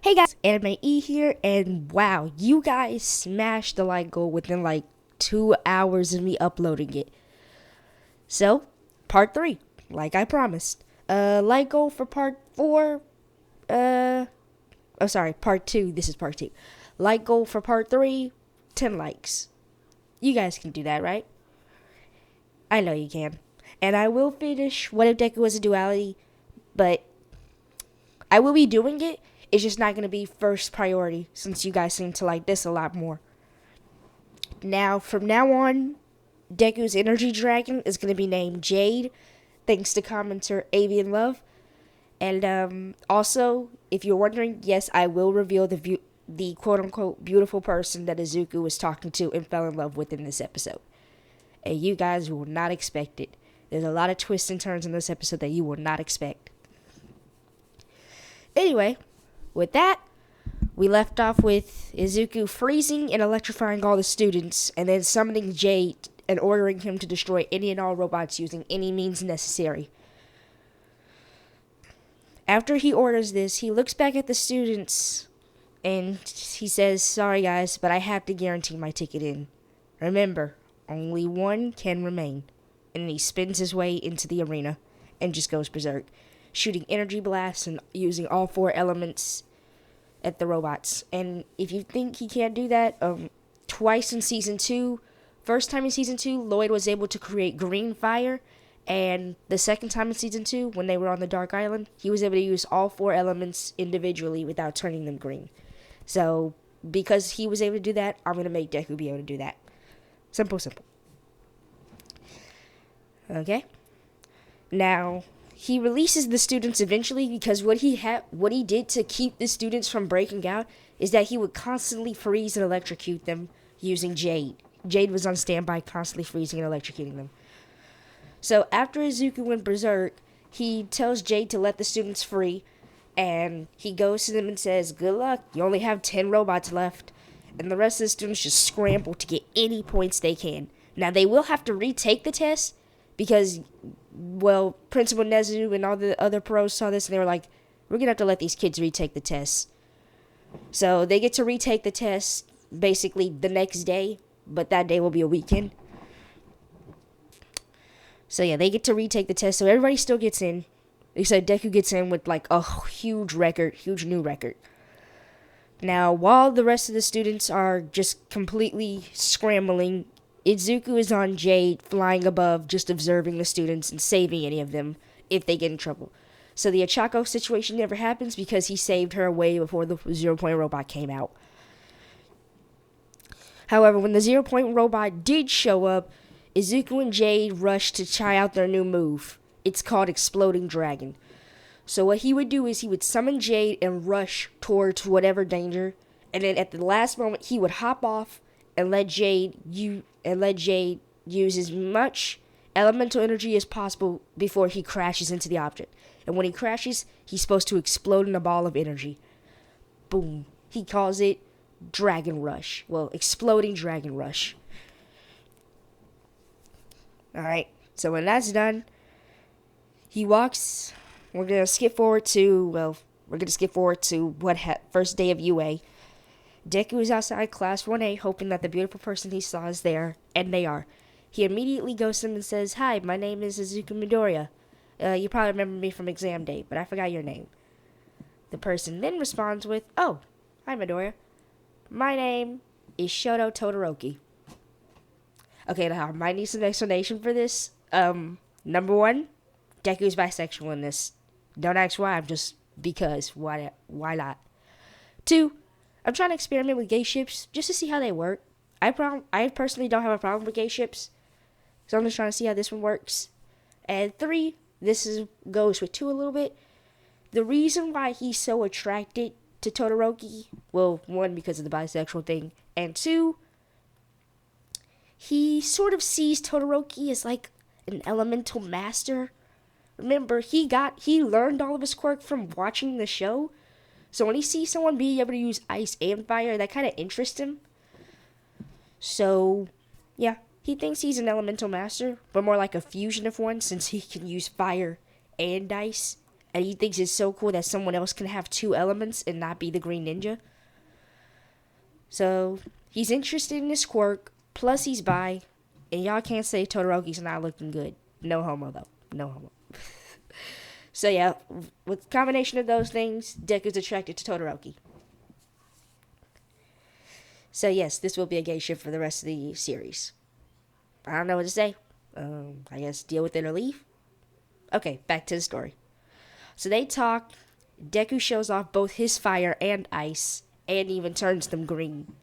Hey guys, Anime E here, and wow, you guys smashed the like goal within like 2 hours of me uploading it. So, part 3, like I promised. Like goal for part 4, part 2, this is part 2. Like goal for part 3, 10 likes. You guys can do that, right? I know you can. And I will finish What If Deku Was a Duality, but I will be doing it. It's just not going to be first priority since you guys seem to like this a lot more. Now, from now on, Deku's energy dragon is going to be named Jade, thanks to commenter Avian Love. And also, if you're wondering, yes, I will reveal the quote-unquote beautiful person that Izuku was talking to and fell in love with in this episode. And you guys will not expect it. There's a lot of twists and turns in this episode that you will not expect. Anyway, with that, we left off with Izuku freezing and electrifying all the students, and then summoning Jade and ordering him to destroy any and all robots using any means necessary. After he orders this, he looks back at the students, and he says, "Sorry guys, but I have to guarantee my ticket in. Remember, only one can remain." And he spins his way into the arena and just goes berserk, shooting energy blasts and using all 4 elements at the robots. And if you think he can't do that, twice in season 2, first time in season 2, Lloyd was able to create green fire, and the second time in season 2, when they were on the Dark Island, he was able to use all 4 elements individually without turning them green. So, because he was able to do that, I'm going to make Deku be able to do that. Simple. Okay? Now, he releases the students eventually because what he did to keep the students from breaking out is that he would constantly freeze and electrocute them using Jade. Jade was on standby, constantly freezing and electrocuting them. So after Izuku went berserk, he tells Jade to let the students free, and he goes to them and says, "Good luck, you only have 10 robots left." And the rest of the students just scramble to get any points they can. Now, they will have to retake the test because, well, Principal Nezu and all the other pros saw this, and they were like, "We're going to have to let these kids retake the test." So they get to retake the test basically the next day, but that day will be a weekend. So yeah, they get to retake the test, so everybody still gets in, except Deku gets in with like a huge new record. Now, while the rest of the students are just completely scrambling, Izuku is on Jade, flying above, just observing the students and saving any of them if they get in trouble. So the Ochako situation never happens because he saved her way before the 0-point robot came out. However, when the 0-point robot did show up, Izuku and Jade rushed to try out their new move. It's called Exploding Dragon. So what he would do is he would summon Jade and rush towards whatever danger, and then at the last moment he would hop off and let Jade use as much elemental energy as possible before he crashes into the object. And when he crashes, he's supposed to explode in a ball of energy. Boom. He calls it Dragon Rush. Well, Exploding Dragon Rush. Alright, so when that's done, he walks. We're going to skip forward to first day of UA. Deku is outside Class 1A, hoping that the beautiful person he saw is there, and they are. He immediately goes to him and says, "Hi, my name is Izuku Midoriya. You probably remember me from exam day, but I forgot your name." The person then responds with, "Oh, hi Midoriya. My name is Shoto Todoroki." Okay, now I might need some explanation for this. Number 1, Deku's bisexual in this. Don't ask why, I'm just because. Why not? 2, I'm trying to experiment with gay ships just to see how they work. I personally don't have a problem with gay ships, so I'm just trying to see how this one works. And 3, goes with 2 a little bit. The reason why he's so attracted to Todoroki, well, 1, because of the bisexual thing, and 2, he sort of sees Todoroki as like an elemental master. Remember, he learned all of his quirk from watching the show. So when he sees someone being able to use ice and fire, that kind of interests him. So, yeah, he thinks he's an elemental master, but more like a fusion of one since he can use fire and ice. And he thinks it's so cool that someone else can have two elements and not be the Green Ninja. So he's interested in this quirk, plus he's bi, and y'all can't say Todoroki's not looking good. No homo though. No homo. So yeah, with the combination of those things, Deku's attracted to Todoroki. So yes, this will be a gay ship for the rest of the series. I don't know what to say. I guess deal with it or leave. Okay, back to the story. So they talk. Deku shows off both his fire and ice, and even turns them green.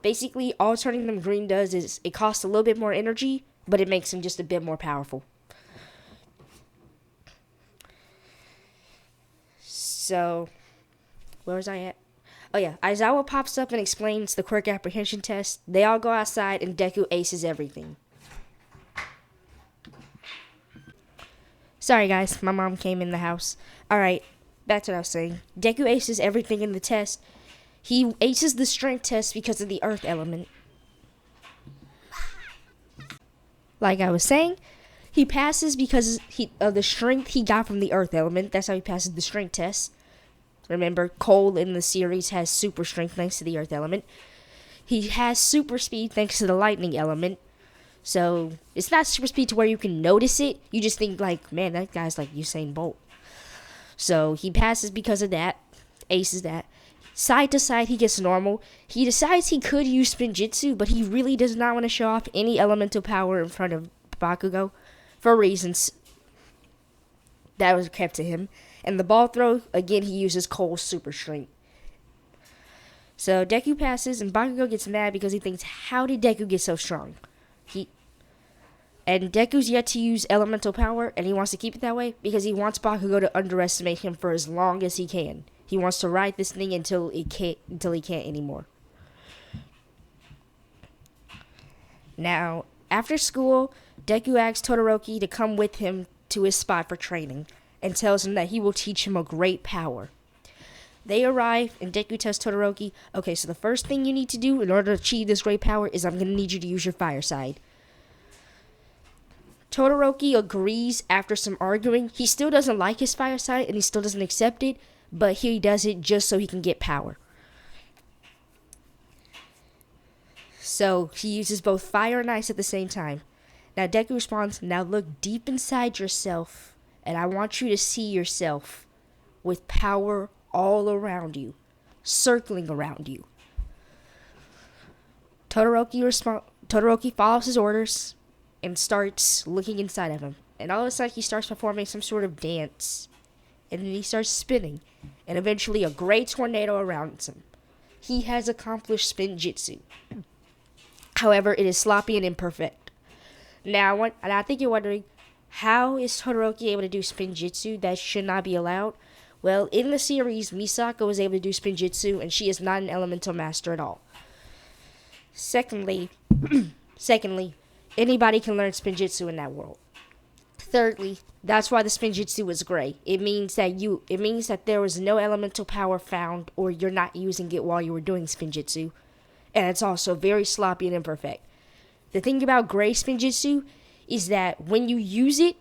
Basically, all turning them green does is it costs a little bit more energy, but it makes them just a bit more powerful. So, where was I at? Oh yeah, Aizawa pops up and explains the quirk apprehension test. They all go outside and Deku aces everything. Sorry guys, my mom came in the house. Alright, back to what I was saying. Deku aces everything in the test. He aces the strength test because of the earth element. Like I was saying, he passes because of the strength he got from the earth element. That's how he passes the strength test. Remember, Cole in the series has super strength thanks to the earth element. He has super speed thanks to the lightning element. So, it's not super speed to where you can notice it. You just think like, man, that guy's like Usain Bolt. So, he passes because of that. Aces that. Side to side, he gets normal. He decides he could use Spinjitzu, but he really does not want to show off any elemental power in front of Bakugo. For reasons that was kept to him. And the ball throw, again, he uses Cole's super strength. So Deku passes, and Bakugo gets mad because he thinks, how did Deku get so strong? And Deku's yet to use elemental power, and he wants to keep it that way because he wants Bakugo to underestimate him for as long as he can. He wants to ride this thing until he can't anymore. Now, after school, Deku asks Todoroki to come with him to his spot for training and tells him that he will teach him a great power. They arrive, and Deku tells Todoroki, okay, so the first thing you need to do in order to achieve this great power is I'm going to need you to use your fire side. Todoroki agrees after some arguing. He still doesn't like his fire side, and he still doesn't accept it, but he does it just so he can get power. So he uses both fire and ice at the same time. Now Deku responds, now look deep inside yourself, and I want you to see yourself with power all around you, circling around you. Todoroki follows his orders and starts looking inside of him. And all of a sudden he starts performing some sort of dance. And then he starts spinning. And eventually a great tornado surrounds him. He has accomplished Spinjitzu. However, it is sloppy and imperfect. Now, and I think you're wondering, how is Todoroki able to do Spinjitzu? That should not be allowed. Well, in the series, Misako was able to do Spinjitzu, and she is not an elemental master at all. Secondly, anybody can learn Spinjitzu in that world. Thirdly, that's why the Spinjitzu was gray. It means that there was no elemental power found, or you're not using it while you were doing Spinjitzu. And it's also very sloppy and imperfect. The thing about gray Spinjitzu is that when you use it,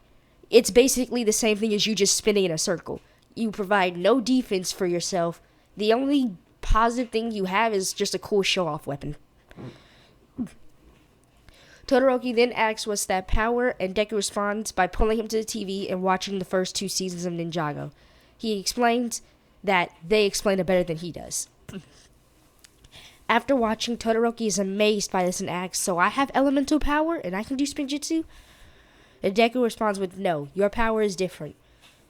it's basically the same thing as you just spinning in a circle. You provide no defense for yourself. The only positive thing you have is just a cool show-off weapon. Todoroki then asks what's that power, and Deku responds by pulling him to the TV and watching the first 2 seasons of Ninjago. He explains that they explain it better than he does. After watching, Todoroki is amazed by this and asks, so I have elemental power and I can do Spinjitzu? And Deku responds with, no, your power is different.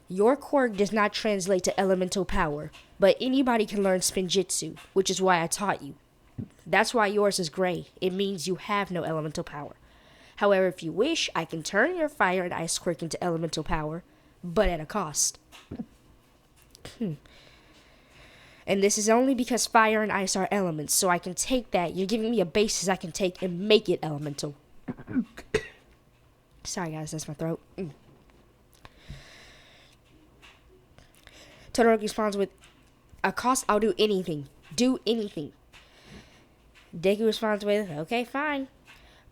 Your quirk does not translate to elemental power, but anybody can learn Spinjitzu, which is why I taught you. That's why yours is gray. It means you have no elemental power. However, if you wish, I can turn your fire and ice quirk into elemental power, but at a cost. And this is only because fire and ice are elements, so I can take that. You're giving me a basis I can take and make it elemental. Sorry guys, that's my throat. Todoroki responds with, a cost, I'll do anything. Do anything. Deku responds with, okay, fine.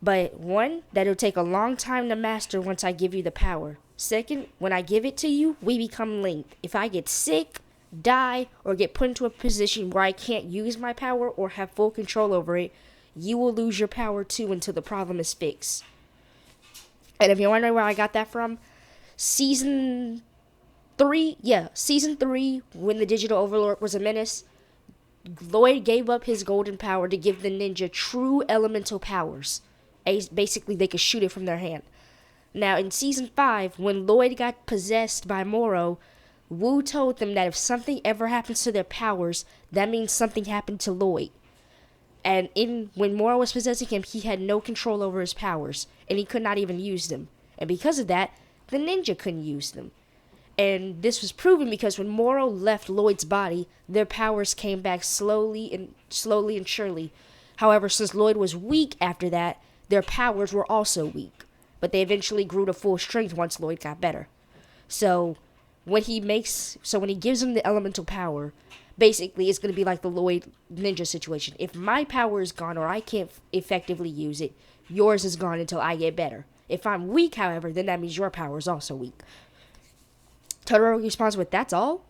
But one, that it'll take a long time to master once I give you the power. Second, when I give it to you, we become linked. If I get sick, die, or get put into a position where I can't use my power or have full control over it, you will lose your power too until the problem is fixed. And if you're wondering where I got that from, season 3, when the Digital Overlord was a menace, Lloyd gave up his golden power to give the ninja true elemental powers. Basically, they could shoot it from their hand. Now, in Season 5, when Lloyd got possessed by Moro, Wu told them that if something ever happens to their powers, that means something happened to Lloyd. And when Moro was possessing him, he had no control over his powers, and he could not even use them. And because of that, the ninja couldn't use them. And this was proven because when Moro left Lloyd's body, their powers came back slowly and surely. However, since Lloyd was weak after that, their powers were also weak. But they eventually grew to full strength once Lloyd got better. So when he gives him the elemental power, basically it's going to be like the Lloyd ninja situation. If my power is gone or I can't effectively use it, yours is gone until I get better. If I'm weak, however, then that means your power is also weak. Todoroki responds with, "That's all?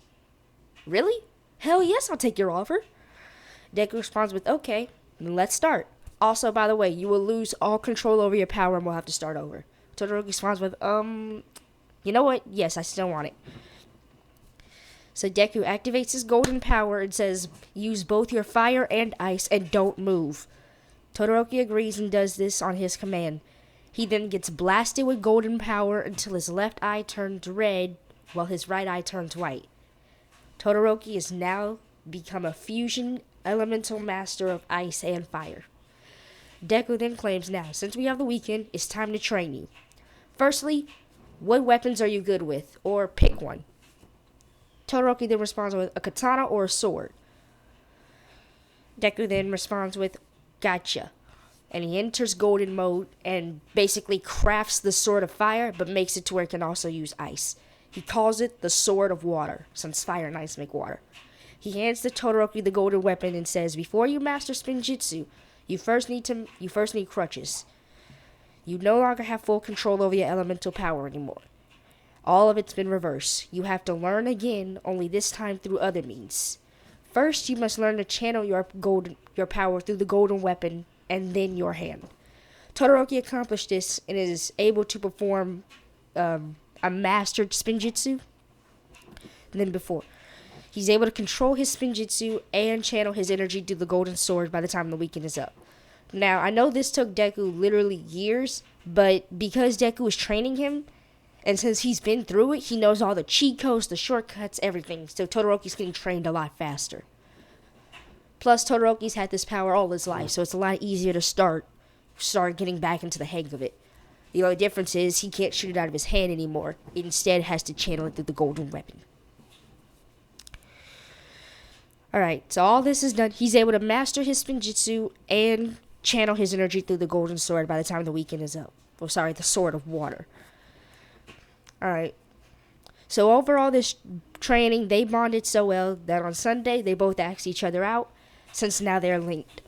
Really? Hell yes, I'll take your offer." Deku responds with, "Okay, then let's start. Also, by the way, you will lose all control over your power and we'll have to start over." Todoroki responds with, you know what? Yes, I still want it." So Deku activates his golden power and says, "Use both your fire and ice and don't move." Todoroki agrees and does this on his command. He then gets blasted with golden power until his left eye turns red while his right eye turns white. Todoroki is now become a fusion elemental master of ice and fire. Deku then claims, "Now, since we have the weekend, it's time to train you. Firstly, what weapons are you good with? Or pick one." Todoroki then responds with a katana or a sword. Deku then responds with, "Gotcha." And he enters golden mode and basically crafts the sword of fire, but makes it to where it can also use ice. He calls it the Sword of Water, since fire and ice make water. He hands to Todoroki the golden weapon and says, "Before you master Spinjitzu, you first need crutches. You no longer have full control over your elemental power anymore. All of it's been reversed. You have to learn again, only this time through other means. First, you must learn to channel your power through the golden weapon and then your hand." Todoroki accomplished this and is able to perform a mastered Spinjitzu than before. He's able to control his Spinjitzu and channel his energy through the golden sword by the time the weekend is up. Now, I know this took Deku literally years, but because Deku was training him, and since he's been through it, he knows all the cheat codes, the shortcuts, everything. So Todoroki's getting trained a lot faster. Plus, Todoroki's had this power all his life, so it's a lot easier to start getting back into the hang of it. The only difference is he can't shoot it out of his hand anymore. Instead, has to channel it through the golden weapon. Alright, so all this is done. He's able to master his Spinjitzu and channel his energy through the golden sword by the time the weekend is up. The Sword of Water. Alright. So overall, this training, they bonded so well that on Sunday, they both asked each other out, since now they're linked.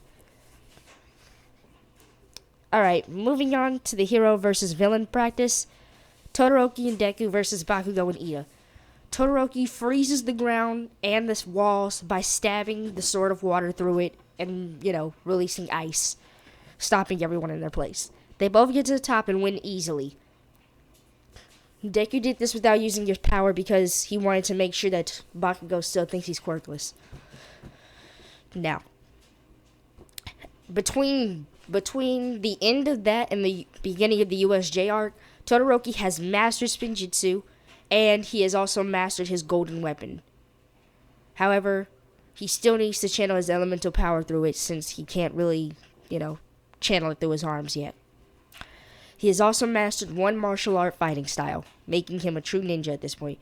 Alright, moving on to the hero versus villain practice. Todoroki and Deku versus Bakugo and Ida. Todoroki freezes the ground and the walls by stabbing the Sword of Water through it and, releasing ice, stopping everyone in their place. They both get to the top and win easily. Deku did this without using his power because he wanted to make sure that Bakugo still thinks he's quirkless. Now, between the end of that and the beginning of the USJ arc, Todoroki has mastered Spinjitzu, and he has also mastered his golden weapon. However, he still needs to channel his elemental power through it since he can't really, channel it through his arms yet. He has also mastered one martial art fighting style, making him a true ninja at this point.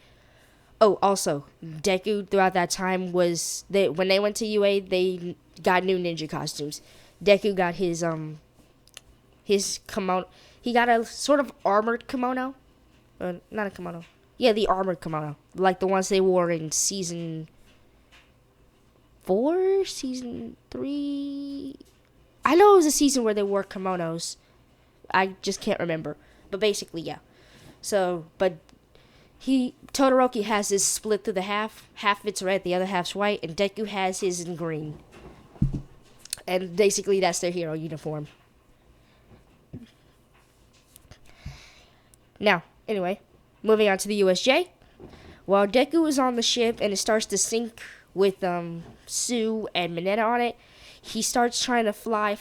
Oh, also, Deku throughout that time when they went to UA, they got new ninja costumes. Deku got his kimono. He got a sort of armored kimono. Not a kimono. Yeah, the armored kimono. Like the ones they wore in season 4, season 3. I know it was a season where they wore kimonos. I just can't remember. But basically, yeah. So, but Todoroki has his split through the half. Half of it's red, the other half's white, and Deku has his in green. And basically, that's their hero uniform. Now, anyway, moving on to the USJ. While Deku is on the ship and it starts to sink with Sue and Mineta on it, he starts trying to fly.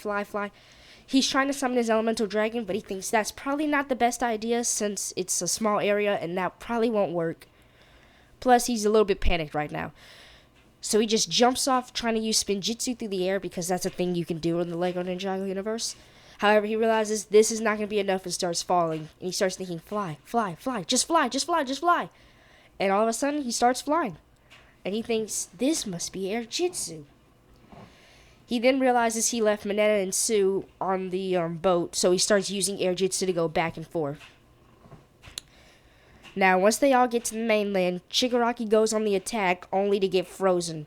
He's trying to summon his elemental dragon, but he thinks that's probably not the best idea since it's a small area and that probably won't work. Plus, he's a little bit panicked right now. So he just jumps off trying to use Spinjitzu through the air because that's a thing you can do in the Lego Ninjago universe. However, he realizes this is not going to be enough and starts falling. And he starts thinking, fly, just fly. And all of a sudden, he starts flying. And he thinks, this must be air jitsu. He then realizes he left Mineta and Sue on the boat, so he starts using air jitsu to go back and forth. Now, once they all get to the mainland, Shigaraki goes on the attack only to get frozen.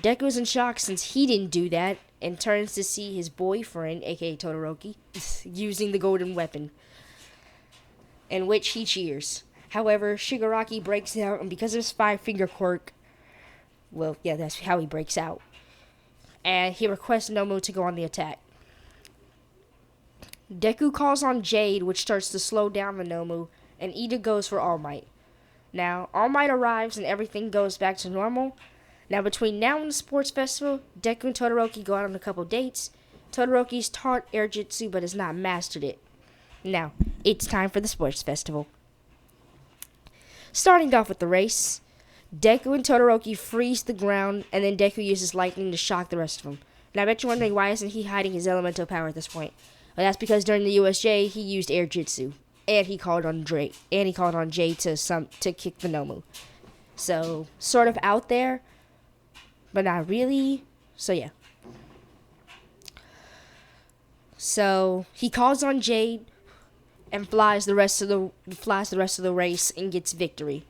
Deku's in shock since he didn't do that and turns to see his boyfriend, aka Todoroki, using the golden weapon, in which he cheers. However, Shigaraki breaks out, and because of his 5-finger quirk, well, yeah, that's how he breaks out. And he requests Nomu to go on the attack. Deku calls on Jade, which starts to slow down the Nomu, and Ida goes for All Might. Now, All Might arrives and everything goes back to normal. Now, between now and the sports festival, Deku and Todoroki go out on a couple dates. Todoroki's taught air jitsu but has not mastered it. Now, it's time for the sports festival. Starting off with the race, Deku and Todoroki freeze the ground, and then Deku uses lightning to shock the rest of them. Now, I bet you're wondering why isn't he hiding his elemental power at this point? Well, that's because during the USJ, he used air jitsu, and he called on Jay to kick the Nomu. So, sort of out there, but not really. So, yeah. So, he calls on Jade and flies the rest of the race and gets victory.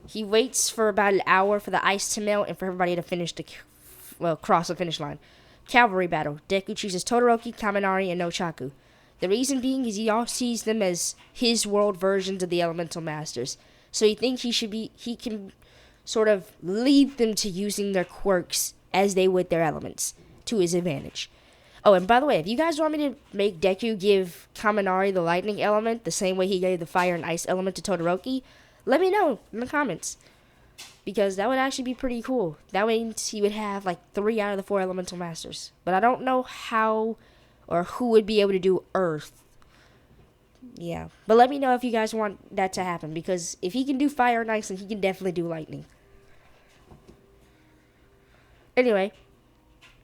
He waits for about an hour for the ice to melt and for everybody to cross the finish line. Cavalry battle. Deku chooses Todoroki, Kaminari, and Nunchaku. The reason being is he all sees them as his world versions of the elemental masters. So he thinks he can sort of lead them to using their quirks as they would their elements to his advantage. Oh, and by the way, if you guys want me to make Deku give Kaminari the lightning element the same way he gave the fire and ice element to Todoroki, let me know in the comments. Because that would actually be pretty cool. That means he would have like 3 out of the 4 elemental masters. But I don't know how or who would be able to do earth. Yeah. But let me know if you guys want that to happen. Because if he can do fire and ice, then he can definitely do lightning. Anyway,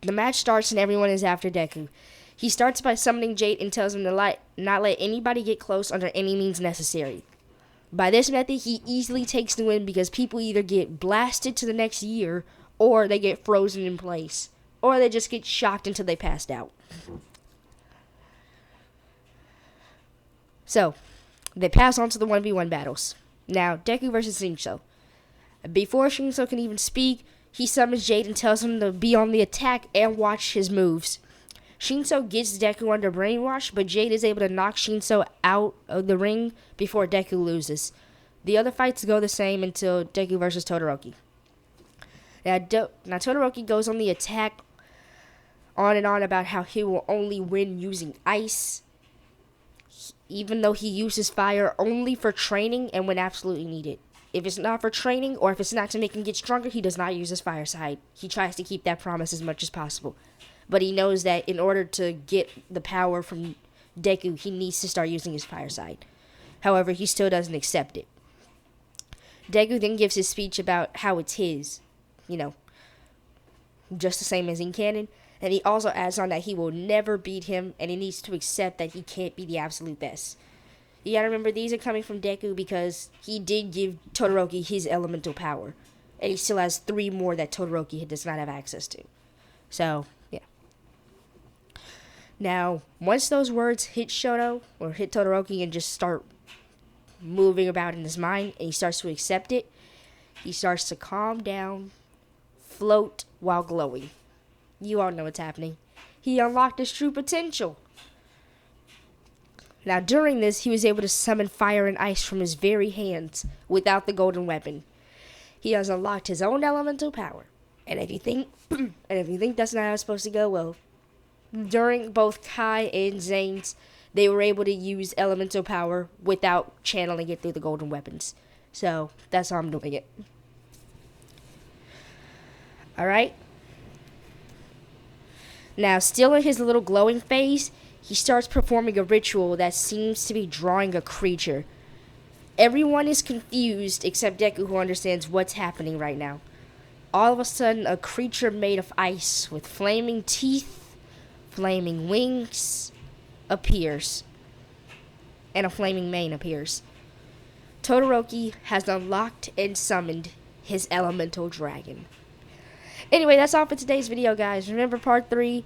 the match starts and everyone is after Deku. He starts by summoning Jade and tells him to not let anybody get close under any means necessary. By this method, he easily takes the win because people either get blasted to the next year, or they get frozen in place, or they just get shocked until they passed out. So, they pass on to the 1v1 battles. Now, Deku versus Shinso. Before Shinso can even speak, he summons Jade and tells him to be on the attack and watch his moves. Shinso gets Deku under brainwash, but Jade is able to knock Shinso out of the ring before Deku loses. The other fights go the same until Deku versus Todoroki. Now Todoroki goes on the attack on and on about how he will only win using ice, even though he uses fire only for training and when absolutely needed. If it's not for training or if it's not to make him get stronger, he does not use his fire side. He tries to keep that promise as much as possible. But he knows that in order to get the power from Deku, he needs to start using his fire side. However, he still doesn't accept it. Deku then gives his speech about how it's his, just the same as in canon. And he also adds on that he will never beat him and he needs to accept that he can't be the absolute best. You gotta remember, these are coming from Deku because he did give Todoroki his elemental power. And he still has 3 more that Todoroki does not have access to. So, yeah. Now, once those words hit Todoroki and just start moving about in his mind, and he starts to accept it, he starts to calm down, float while glowing. You all know what's happening. He unlocked his true potential. Now, during this, he was able to summon fire and ice from his very hands without the golden weapon. He has unlocked his own elemental power. And if you think, that's not how it's supposed to go, well, during both Kai and Zane's, they were able to use elemental power without channeling it through the golden weapons. So that's how I'm doing it. Alright. Now, still in his little glowing phase, he starts performing a ritual that seems to be drawing a creature. Everyone is confused except Deku, who understands what's happening right now. All of a sudden, a creature made of ice with flaming teeth, flaming wings, appears. And a flaming mane appears. Todoroki has unlocked and summoned his elemental dragon. Anyway, that's all for today's video, guys. Remember, part 3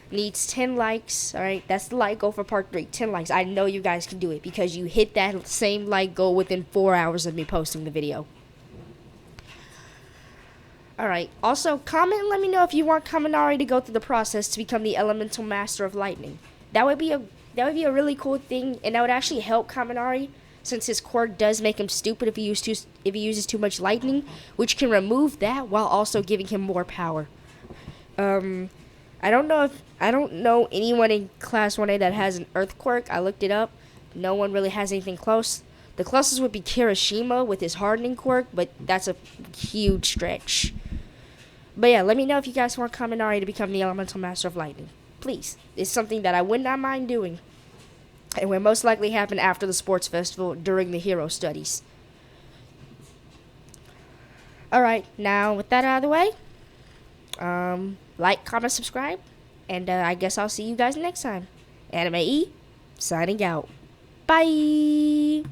needs 10 likes. Alright, that's the like goal for part 3. 10 likes. I know you guys can do it because you hit that same like goal within 4 hours of me posting the video. Alright, also comment and let me know if you want Kaminari to go through the process to become the elemental master of lightning. That would be a really cool thing, and that would actually help Kaminari, since his quirk does make him stupid if he uses too much lightning, which can remove that while also giving him more power. I don't know anyone in Class 1A that has an earth quirk. I looked it up. No one really has anything close. The closest would be Kirishima with his hardening quirk, but that's a huge stretch. But yeah, let me know if you guys want Kaminari to become the elemental master of lightning. Please. It's something that I would not mind doing. It will most likely happen after the sports festival during the hero studies. Alright, now with that out of the way, like, comment, subscribe, and I guess I'll see you guys next time. Anime E, signing out. Bye!